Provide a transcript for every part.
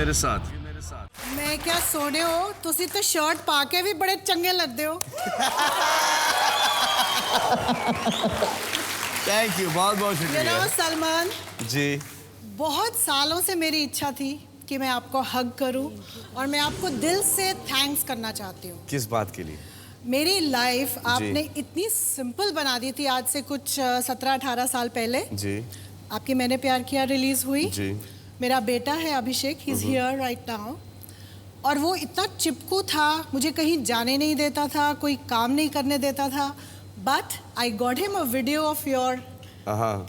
मेरे साथ। मैं क्या सोने हो तुसी तो शर्ट पाके भी बड़े चंगे लगते हो। थैंक यू, बहुत बहुत शुक्रिया। सलमान जी। बहुत सालों से मेरी इच्छा थी कि मैं आपको हग करूं और मैं आपको दिल से थैंक्स करना चाहती हूँ। किस बात के लिए? मेरी लाइफ आपने इतनी सिंपल बना दी थी आज से कुछ 17-18 साल पहले। जी। आपकी मैंने प्यार किया रिलीज हुई। जी। मेरा बेटा है Abhishek, he is here right now. और वो इतना चिपकू था, मुझे कहीं जाने नहीं देता था, कोई काम नहीं करने देता था। But I got him a video of your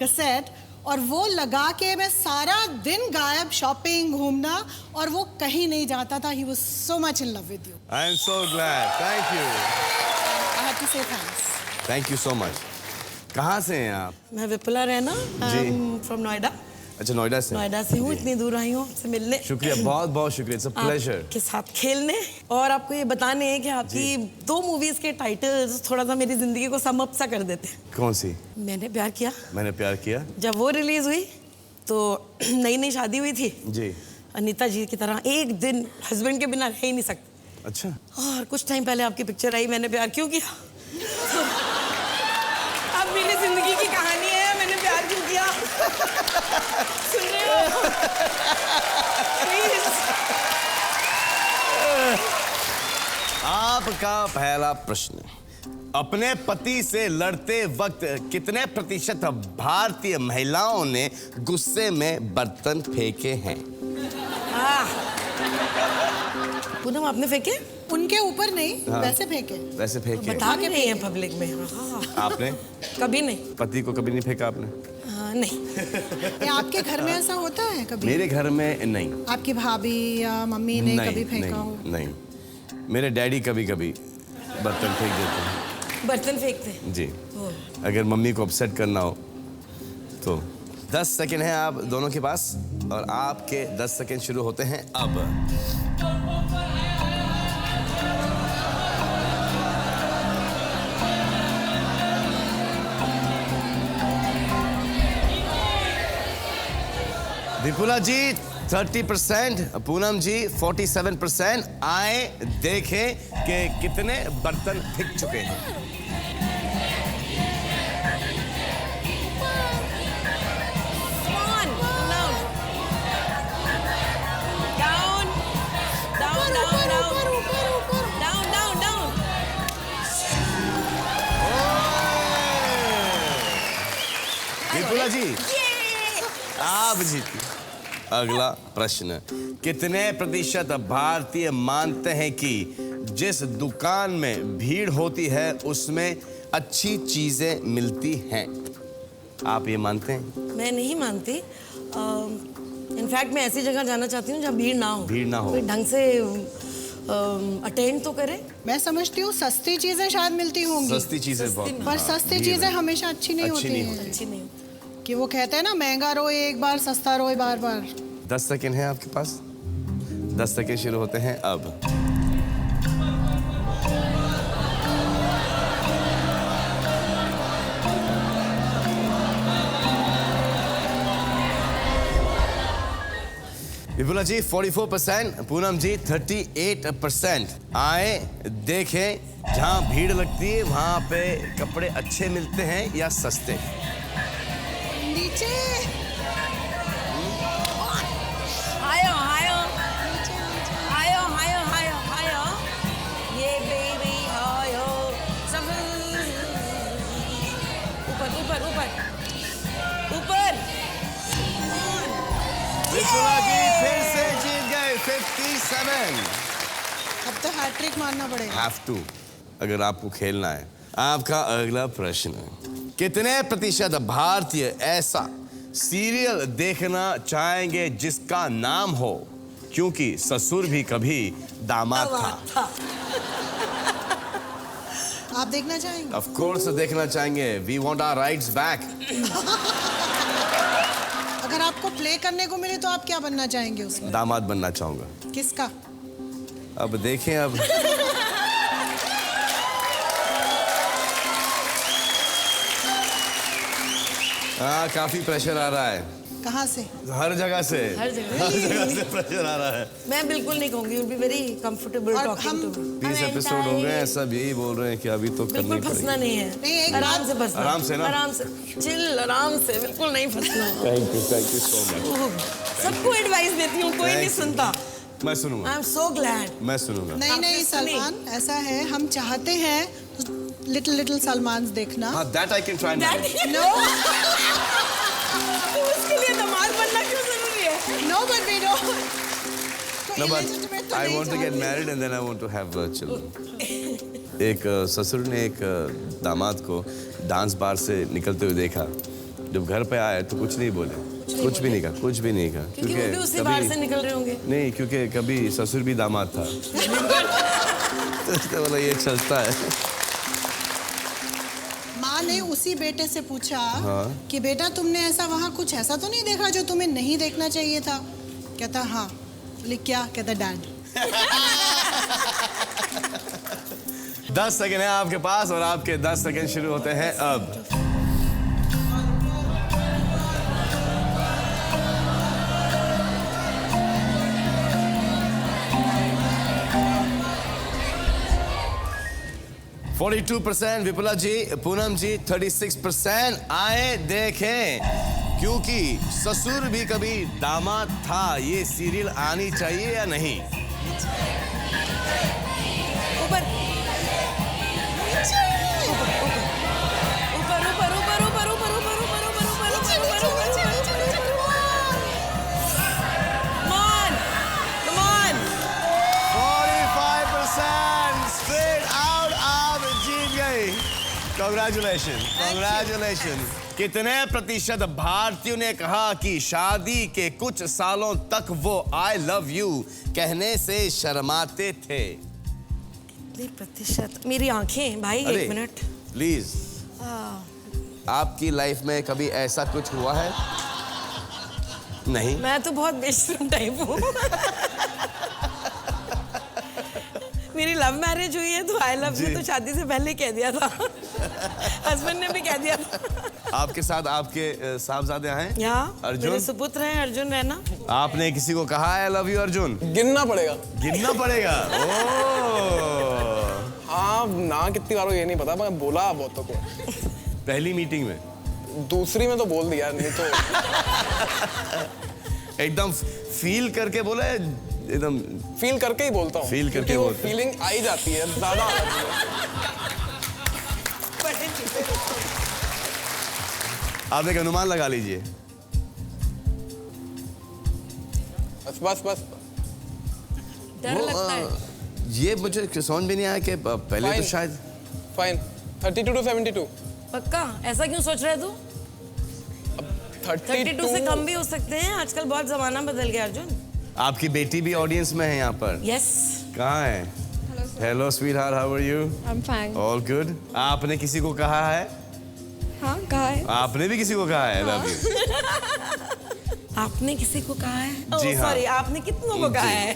cassette और वो लगा के मैं सारा दिन गायब, शॉपिंग, घूमना, और वो कहीं नहीं जाता था। He was so much in love with you. I am so glad, thank you. I have to say thanks. Thank you so much. कहाँ से हैं आप? मैं विपुला रैना, फ्रॉम नोएडा। अच्छा, नोएडा से? नोएडा से हूँ, इतनी दूर आई हूँ आपसे मिलने। शुक्रिया, बहुत बहुत शुक्रिया, इट्स अ प्लेजर। के साथ खेलने और आपको ये बताने हैं कि आपकी 2 मूवीज के टाइटल्स थोड़ा सा मेरी जिंदगी को सम अप सा कर देते हैं। कौन सी? मैंने प्यार किया। मैंने प्यार किया। जब वो रिलीज हुई तो नई नई शादी हुई थी जी। अनीता जी की तरह एक दिन हस्बैंड के बिना रह ही नहीं सकते। अच्छा। और कुछ टाइम पहले आपकी पिक्चर आई, मैंने प्यार क्यों किया। अब मेरी जिंदगी की कहानी है, मैंने प्यार क्यों किया। सुन रहे हो? प्लीज। आपका पहला प्रश्न, अपने पति से लड़ते वक्त कितने प्रतिशत भारतीय महिलाओं ने गुस्से में बर्तन फेंके हैं? पूनम, आपने फेंके? उनके ऊपर नहीं, वैसे फेंके। वैसे फेंके? बता के नहीं है पब्लिक में। आपने? कभी नहीं। पति को कभी नहीं फेंका आपने? नहीं। ये आपके घर में ऐसा होता है कभी? मेरे घर में नहीं। आपकी भाभी या मम्मी ने कभी फेंका हो? नहीं। मेरे डैडी कभी कभी बर्तन फेंक देते हैं। बर्तन फेंकते हैं? जी। अगर मम्मी को अपसेट करना हो तो 10 सेकंड है आप दोनों के पास और आपके 10 सेकंड शुरू होते हैं अब। विपुला जी 30%, पूनम जी 47%। आए देखें कि कितने बर्तन फेंक चुके हैं। विपुला जी आप जीती। अगला प्रश्न, कितने प्रतिशत भारतीय मानते हैं कि जिस दुकान में भीड़ होती है उसमें अच्छी चीजें मिलती हैं? आप ये मानते हैं? मैं नहीं मानती। इनफैक्ट मैं ऐसी जगह जाना चाहती हूँ जहाँ भीड़ ना हो। भीड़ ना हो। कोई ढंग से अटेंड तो करे। मैं समझती हूँ सस्ती चीजें शायद मिलती होंगी। सस्ती चीजें बहुत, पर सस्ती चीजें हमेशा अच्छी नहीं होती हैं। अच्छी नहीं। कि वो कहते हैं ना, महंगा रोए एक बार, सस्ता रोए बार बार। 10 सेकंड है आपके पास। 10 सेकंड शुरू होते हैं अब। विपुला जी 44%, पूनम जी 38%। आए देखें, जहां भीड़ लगती है वहां पे कपड़े अच्छे मिलते हैं या सस्ते? नीचे हायो हायो हायो हायो हायो हायो ये बेबी हायो सब ऊपर ऊपर ऊपर ऊपर। विपुला जी फिर से जीत गए 57। अब तो हैट्रिक मारना पड़ेगा। हैव टू, अगर आपको खेलना है। आपका अगला प्रश्न, कितने प्रतिशत भारतीय ऐसा सीरियल देखना चाहेंगे जिसका नाम हो क्योंकि ससुर भी कभी दामाद था? आप देखना चाहेंगे? ऑफ कोर्स देखना चाहेंगे। We want our rights back. अगर आपको प्ले करने को मिले तो आप क्या बनना चाहेंगे उसमें? दामाद बनना चाहूंगा। किसका? अब देखें। अब हाँ, काफी प्रेशर आ रहा है। कहाँ से? हर जगह से हर जगह से प्रेशर आ रहा है। मैं बिल्कुल नहीं कहूंगी, विल बी वेरी कंफर्टेबल और टॉकिंग टू मी। 30 एपिसोड हो गए, सब यही बोल रहे हैं कि अभी तो करनी बिल्कुल फंसना पड़ेगी। नहीं है, नहीं, एक आराम से फंसना, आराम से ना? आराम से, चिल, आराम से, बिल्कुल नहीं फंसना। Thank you so much. सबको एडवाइस देती हूँ, कोई नहीं सुनता। मैं सुनूंगा, आई एम सो ग्लैड। मैं सुनूंगा। नहीं नहीं आपने सुनी? सलमान, ऐसा है, हम चाहते हैं लिटिल सलमान देखना। हाँ, that I can try and manage. No उसके लिए दामाद बनना क्यों जरूरी है? No but we don't. No, but I want to get married and then I want to have children. एक ससुर ने एक दामाद को डांस बार से निकलते हुए देखा। जब घर पे आए तो कुछ नहीं बोले, कुछ भी नहीं कहा, कुछ भी नहीं कहा। क्योंकि वो भी उसी बार से निकल रहे होंगे। नहीं, क्योंकि कभी ससुर भी दामाद था। तो उसने बोला ये चलता है। माँ ने उसी बेटे से पूछा कि बेटा तुमने ऐसा वहाँ कुछ ऐसा तो नहीं देखा जो तुम्हें नहीं देखना चाहिए था? कहता हाँ। बोले क्या? कहता डैड। 10 सेकंड है आपके पास और आपके 10 सेकंड शुरू होते हैं अब। %, विपुला जी, पूनम जी 36%। आए देखें, क्योंकि ससुर भी कभी दामाद था, ये सीरियल आनी चाहिए या नहीं? ऊपर ऊपर ऊपर ऊपर ऊपर ऊपर ऊपर ऊपर ऊपर Come on 45% straight out, आप जीत गई। Congratulations। कितने प्रतिशत भारतीयों ने कहा कि शादी के कुछ सालों तक वो I love you कहने से शर्माते थे? कितने प्रतिशत? मेरी आंखें भाई, एक मिनट प्लीज। आपकी लाइफ में कभी ऐसा कुछ हुआ है? नहीं। मैं तो बहुत बेशरम टाइप हूँ। मेरी लव मैरिज हुई है तो आई लव यू तो शादी से पहले कह दिया था। हस्बैंड ने भी कह दिया था। आपके साथ आपके साहबजादे हैं? यहाँ अर्जुन? मेरे सुपुत्र हैं अर्जुन रैना। आपने किसी को कहा है आई लव यू अर्जुन? गिनना पड़ेगा। गिनना पड़ेगा। हाँ ना कितनी बार हो ये नहीं पता, मैं बोला बहुतों को। पहली मीटिंग में? दूसरी में तो बोल दिया, नहीं तो एकदम फील करके बोला है? एकदम फील करके ही बोलता हूँ। फील करके वो बोलते हैं। फीलिंग आई जाती है ज्यादा आ जाती है। आप एक अनुमान लगा लीजिए। बस डर लगता है। ये मुझे समझ भी नहीं आया कि पहले तो Fine. शायद फाइन 32 to 72। पक्का? ऐसा क्यों सोच रहे तू? 32 से कम भी हो सकते हैं, आजकल बहुत जमाना बदल गया अर्जुन। आपकी बेटी भी ऑडियंस में है यहाँ पर? यस। कहाँ है? Hello sweetheart, how are you? I'm fine. All good. आपने किसी को कहा है? हाँ कहा है। आपने भी किसी को कहा है लव यू? आपने किसी को कहा है? जी हाँ। सॉरी, आपने कितनों को कहा है?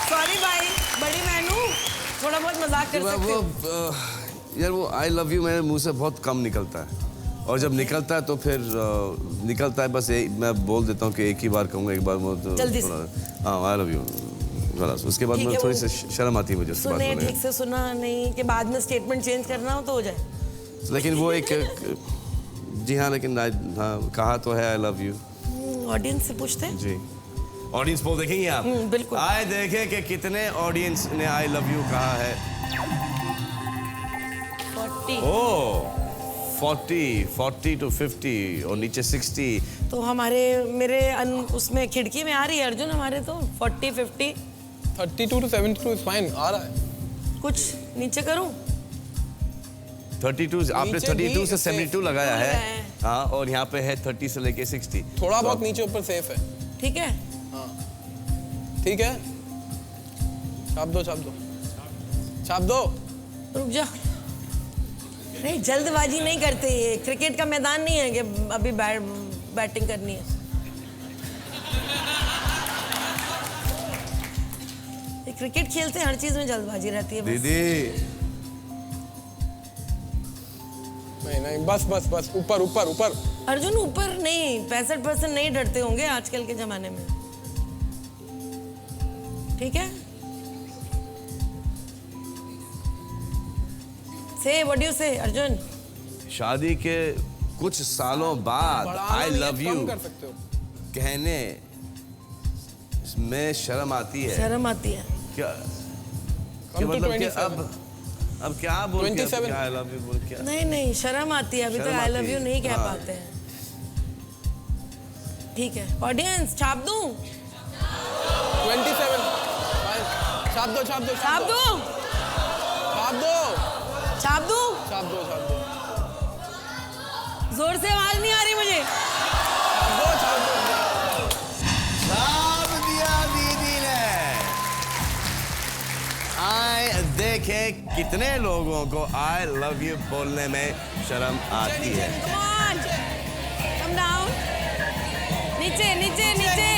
सॉरी भाई, बड़ी बहन हूँ, थोड़ा बहुत मजाक कर सकते हो। यार वो आई लव यू मेरे मुंह से बहुत कम निकलता है, और जब निकलता है तो फिर निकलता है बस मैं बोल देता हूँ कि एक ही बार कहूँगा, एक बार तो जल्दी से। हाँ आई लव यू बस, उसके बाद ठीक मैं है, थोड़ी वो सी शर्म आती है मुझे उसके बाद सुने बोलने ठीक से सुना नहीं कि बाद में स्टेटमेंट चेंज करना हो तो हो जाए। में। लेकिन वो एक जी हाँ, लेकिन हाँ कहा तो है आई लव यू। ऑडियंस से पूछते हैं। जी ऑडियंस पोल देखेंगे आप? बिल्कुल। आए देखें कि कितने ऑडियंस ने आई लव यू कहा है। 40। ओह 40 to 50 और नीचे 60। तो मेरे उसमें खिड़की में आ रही है अर्जुन, हमारे तो 40 50। 32 to 72 इज फाइन, आ रहा है। कुछ नीचे करूं? 32 आपने नीचे 32 भी से 72 लगाया लगाया है। है। हाँ, और यहाँ पे है 30 से लेके 60। थोड़ा तो बहुत नीचे ऊपर सेफ है। ठीक है। ठीक है, छाप दो छाप दो। रुक जा। नहीं, जल्दबाजी नहीं करते, ये क्रिकेट का मैदान नहीं है कि अभी बैटिंग करनी है। ये क्रिकेट खेलते हैं, हर चीज में जल्दबाजी रहती है बस। दीदी नहीं नहीं बस बस बस ऊपर ऊपर ऊपर। अर्जुन ऊपर नहीं, 65% नहीं डरते होंगे आजकल के जमाने में, ठीक है? से व्हाट डू यू से अर्जुन? शादी के कुछ सालों बाद बढ़ाना आई नहीं है, लव कम यू कर सकते हो। कहने में शर्म आती है। शर्म आती है। क्या Come कि to मतलब कि 27. अब क्या बोल के 27. आई लव यू बोल क्या? नहीं नहीं शर्म आती है, अभी तक शर्म आई लव आती यू है, नहीं कह हाँ। पाते हैं। ठीक है ऑडियंस, छाप दूं? 27. छाप दो छाप दो छाप दूं? छाप दो छाप दूं? छाप दो छाप दो जोर से आवाज नहीं आ रही मुझे। छाप दो। छाप दिया दीदी ने। आए देखे कितने लोगों को आई लव यू बोलने में शर्म आती है। Come on, come down. नीचे नीचे नीचे